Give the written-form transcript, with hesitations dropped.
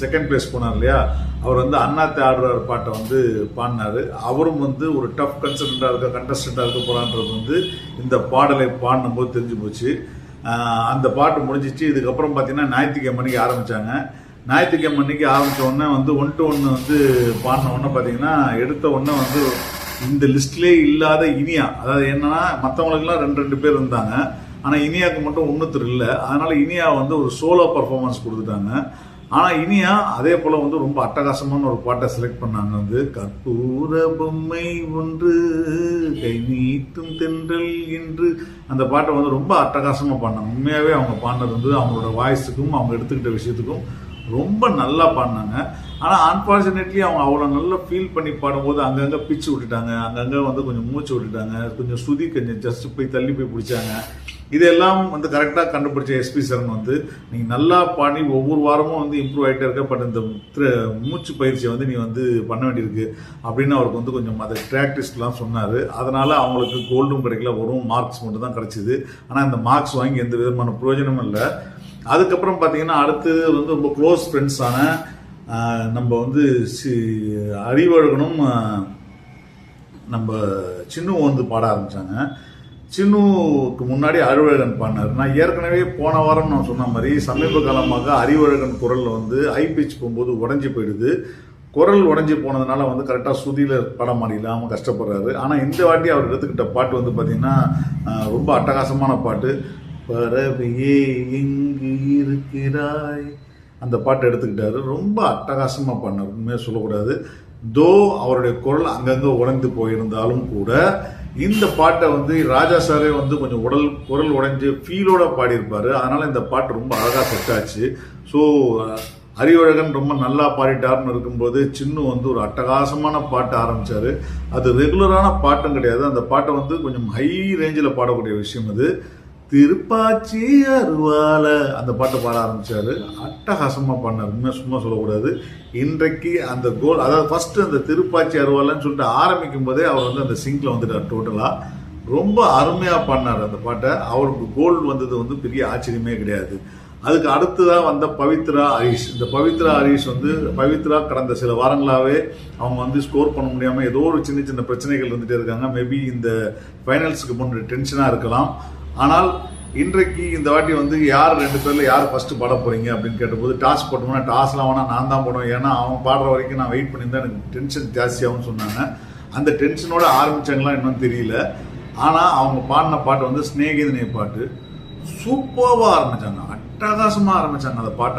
Second place போனார் இல்லையா, அவர் வந்து அண்ணாத்தை ஆடுறார் பாட்டை வந்து பாடினாரு. அவரும் வந்து ஒரு டஃப் கண்டஸ்டண்டா இருக்க போறான்றது வந்து இந்த பாடலை பாடும் போது தெரிஞ்சு போச்சு. அந்த பாட்டு முடிஞ்சிச்சு. இதுக்கப்புறம் பார்த்தீங்கன்னா ஞாயிற்றுக்கிழமை அன்னைக்கு ஆரம்பிச்சாங்க. ஞாயிற்றுக்கிழமை அன்னைக்கு ஆரம்பித்த உடனே வந்து 1 to 1 வந்து பாடின உடனே பார்த்தீங்கன்னா எடுத்த உடனே வந்து இந்த லிஸ்ட்லேயே இல்லாத இனியா, அதாவது என்னன்னா மற்றவங்களுக்குலாம் 2 பேர் இருந்தாங்க, ஆனால் இனியாவுக்கு மட்டும் ஒன்றுத்தர் இல்லை. அதனால இனியா வந்து ஒரு சோலோ பர்ஃபார்மன்ஸ் கொடுத்துட்டாங்க. ஆனால் இனியா அதே போல் வந்து ரொம்ப அட்டகாசமான ஒரு பாட்டை செலக்ட் பண்ணாங்க. வந்து கற்பூர பொம்மை ஒன்று கை நீட்டும் தென்றல் என்று அந்த பாட்டை வந்து ரொம்ப அட்டகாசமாக பாடினாங்க. உண்மையாகவே அவங்க பாடினது வந்து அவங்களோட வாய்ஸுக்கும் அவங்க எடுத்துக்கிட்ட விஷயத்துக்கும் ரொம்ப நல்லா பாடினாங்க. ஆனால் அன்ஃபார்ச்சுனேட்லி அவங்க அவ்வளோ நல்லா ஃபீல் பண்ணி பாடும்போது அங்கங்கே பிச்சு விட்டுட்டாங்க, அங்கங்கே வந்து கொஞ்சம் மூச்சு விட்டுட்டாங்க, கொஞ்சம் சுதி கொஞ்சம் ஜஸ்ட் போய் தள்ளி போய் பிடிச்சாங்க. இதெல்லாம் வந்து கரெக்டாக கண்டுபிடிச்ச எஸ்பி சரண் வந்து நீங்கள் நல்லா பாடி ஒவ்வொரு வாரமும் வந்து இம்ப்ரூவ் ஆகிட்டே இருக்க, பட் இந்த மூச்சு பயிற்சியை வந்து நீ வந்து பண்ண வேண்டியிருக்கு அப்படின்னு அவருக்கு வந்து கொஞ்சம் அதை ப்ராக்டிஸ்லாம் சொன்னார். அதனால் அவங்களுக்கு கோல்டும் கிடைக்கல, வரும் மார்க்ஸ் மட்டும் தான் கிடச்சிது. ஆனால் இந்த மார்க்ஸ் வாங்கி எந்த விதமான பிரயோஜனமும் இல்லை. அதுக்கப்புறம் பார்த்தீங்கன்னா அடுத்து வந்து ரொம்ப க்ளோஸ் ஃப்ரெண்ட்ஸான நம்ம வந்து அறிவழகனும் நம்ம சின்னு வந்து பாட ஆரம்பித்தாங்க. சின்னுக்கு முன்னாடி அறிவழகன் பாடினார். நான் ஏற்கனவே போன வாரம் நான் சொன்ன மாதிரி சமீப காலமாக அறிவழகன் குரலில் வந்து ஹை பிச் போகும்போது உடஞ்சி போயிடுது. குரல் உடஞ்சி போனதுனால வந்து கரெக்டாக சுதியில் படம் மாடியில்லாமல் கஷ்டப்படுறாரு. ஆனால் இந்த வாட்டி அவர் எடுத்துக்கிட்ட பாட்டு வந்து பார்த்திங்கன்னா ரொம்ப அட்டகாசமான பாட்டு. பறவையே எங்கு இருக்கிறாய், அந்த பாட்டை எடுத்துக்கிட்டாரு. ரொம்ப அட்டகாசமாக பாடினார். உண்மையாக சொல்லக்கூடாது, தோ அவருடைய குரல் அங்கங்கே உடைந்து போயிருந்தாலும் கூட இந்த பாட்டை வந்து ராஜா சாரே வந்து கொஞ்சம் குரல் உடைஞ்சு ஃபீலோட பாடியிருப்பாரு. அதனால இந்த பாட்டு ரொம்ப அழகாக செட் ஆச்சு. ஸோ அறிவழகன் ரொம்ப நல்லா பாடிட்டார்னு இருக்கும்போது சின்னு வந்து ஒரு அட்டகாசமான பாட்டை ஆரம்பிச்சாரு. அது ரெகுலரான பாட்டும் கிடையாது, அந்த பாட்டை வந்து கொஞ்சம் ஹை ரேஞ்சில் பாடக்கூடிய விஷயம். அது திருப்பாச்சி அருவால அந்த பாட்டை பாட ஆரம்பிச்சாரு. அட்டகாசமா பாடினார். உண்மையாக சும்மா சொல்லக்கூடாது. இன்றைக்கு அந்த கோல், அதாவது ஃபர்ஸ்ட் அந்த திருப்பாச்சி அருவாலன்னு சொல்லிட்டு ஆரம்பிக்கும் போதே அவர் வந்து அந்த சிங்க்ல வந்துட்டார். டோட்டலா ரொம்ப அருமையா பாடினார் அந்த பாட்டை. அவருக்கு கோல் வந்தது வந்து பெரிய ஆச்சரியமே கிடையாது. அதுக்கு அடுத்ததான் வந்த பவித்ரா ஹரிஷ். இந்த பவித்ரா ஹரிஷ் வந்து பவித்ரா கடந்த சில வாரங்களாகவே அவங்க வந்து ஸ்கோர் பண்ண முடியாமல் ஏதோ ஒரு சின்ன சின்ன பிரச்சனைகள் இருந்துகிட்டே இருக்காங்க. மேபி இந்த ஃபைனல்ஸுக்கு முன்னாடி டென்ஷனாக இருக்கலாம். ஆனால் இன்றைக்கு இந்த வாட்டி வந்து யார் 2 பேர்ல யார் ஃபர்ஸ்ட் பாட போறீங்க அப்படின்னு கேட்டபோது டாஸ் போட்டோம்னா டாஸ்லாம் வேணா நான் தான் போடுவேன், ஏன்னா அவன் பாடுற வரைக்கும் நான் வெயிட் பண்ணியிருந்தா எனக்கு டென்ஷன் ஜாஸ்தியாகும்னு சொன்னாங்க. அந்த டென்ஷனோட ஆரம்பிச்சாங்களா இன்னும் தெரியல. ஆனால் அவங்க பாடின பாட்டு வந்து ஸ்நேகிதனை பாட்டு சூப்பராக ஆரம்பிச்சாங்க, அட்டகாசமாக ஆரம்பிச்சாங்க அந்த பாட்டை.